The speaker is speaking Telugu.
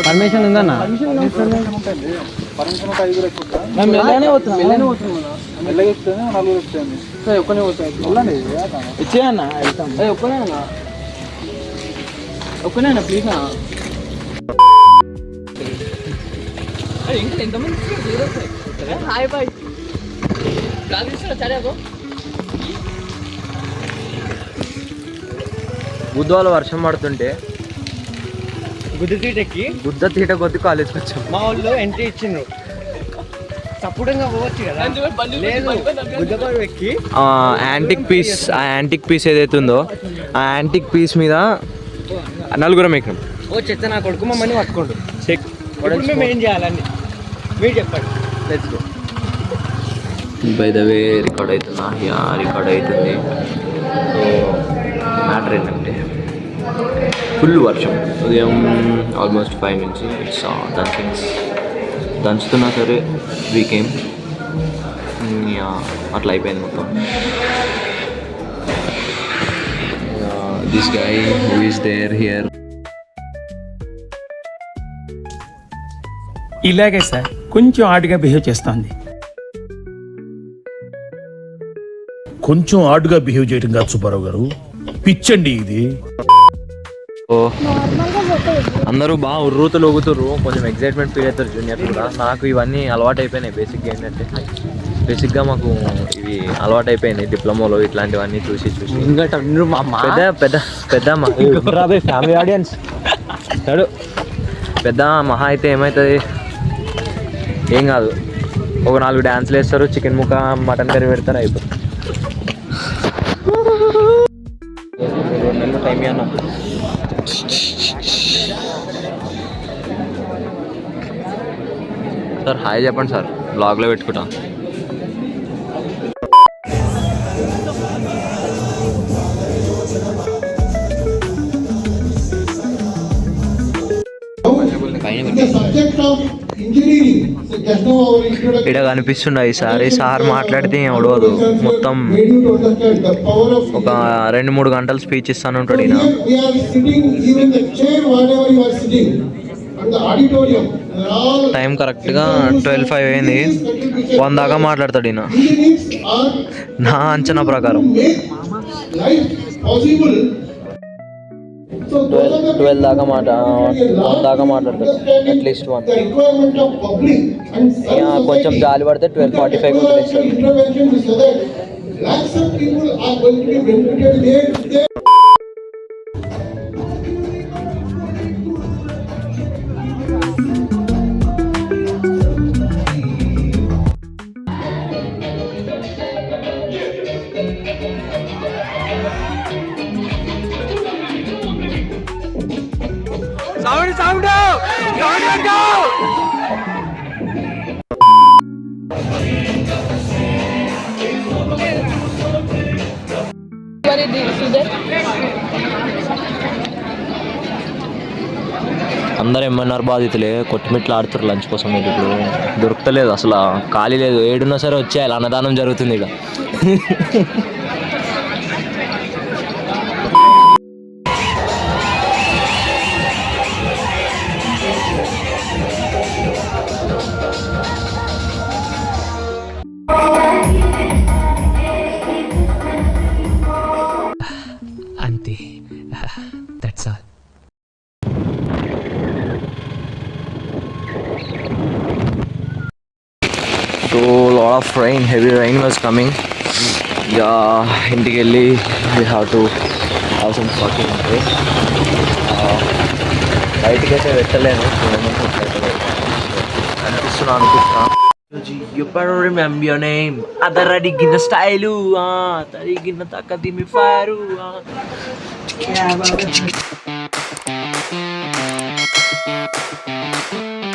పర్మిషన్ ఉందన్నా? ఇచ్చేయన్నా ఒక్కనేనా ప్లీజ్ ఇంకా ఎంతమంది హాయ్ బాయ్ బుధవారం వర్షం పడుతుంటే గుద్ద తీట కొద్ది కాలేజ్కి వచ్చాం. మా వాళ్ళు ఎంట్రీ ఇచ్చిండ్రు సపోర్టింగ్గా పోవచ్చు కదా. యాంటిక్ పీస్ ఏదైతే ఉందో ఆ యాంటిక్ పీస్ మీద నలుగురం ఎక్కినాం. ఓ చెత్త నా కొడుకు మమ్మల్ని పట్టుకోండు. మేము ఏం చేయాలని మీరు చెప్పండి. Let's go. By the way record అవుతుందా? రికార్డ్ అవుతుంది. సో మ్యాటర్ ఏంటంటే ఫుల్ వర్షం ఉదయం ఆల్మోస్ట్ 5 నుంచి ఇట్స్ దంచుతున్నా సరే వీకేం అట్లా అయిపోయింది మొత్తం. This guy who is there here. ఇలాగే సార్ కొంచెం ఆడుగా బిహేవ్ చేస్తుంది. కొంచెం ఆడుగా బిహేవ్ చేయడం కాదు సుబ్బారావు గారు, పిచ్చండి ఇది. అందరూ బాగా ఉర్రూతలు ఊగుతుర్రు, కొంచెం ఎగ్జైట్మెంట్ ఫీల్ అవుతారు జూనియర్ కూడా. నాకు ఇవన్నీ అలవాటు అయిపోయినాయి. బేసిక్గా మాకు ఇవి అలవాటు అయిపోయినాయి డిప్లొమాలో ఇట్లాంటివన్నీ చూసి ఫ్యామిలీ ఆడియన్స్ పెద్ద మహా అయితే ఏమవుతుంది ఏం కాదు, ఒక 4 డ్యాన్స్లు వేస్తారు, చికెన్ ముక్క మటన్ కర్రీ పెడతారు, అయిపోతుంది. 2 నెలలు టైం అన్నా. సార్ హాయ్ చెప్పండి సార్, బ్లాగ్లో పెట్టుకుంటా. ఇక్కడ కనిపిస్తుండే ఈసారి సార్ మాట్లాడితే ఎవడోదు, మొత్తం ఒక 2-3 గంటలు స్పీచ్ ఇస్తాను ఉంటాడు ఈయన. టైం కరెక్ట్గా 12:05 అయింది. 1 దాకా మాట్లాడతాడు ఈయన నా అంచనా ప్రకారం. 12 దాకా మాట్లాడతాడు అట్లీస్ట్ 1. కొంచెం జాలి పడితే 12:45 వదిలేస్తాడు. అందరూ ఏమన్నారు బాధితులే, కొట్టుమిట్లు ఆడుతారు లంచ్ కోసం. ఇప్పుడు దొరుకుతలేదు అసలు, ఖాళీ లేదు. 7 సరే వచ్చేయాలి, అన్నదానం జరుగుతుంది ఇక్కడ. అంతే, that's all. So lot of rain, heavy rain was coming. ఇంటికి వెళ్ళి we have to have some fucking break. బయటికి అయితే పెట్టలేను, అనుకుంటున్నా. You better remember your name. Ada adigina style, adigina takadimi faru.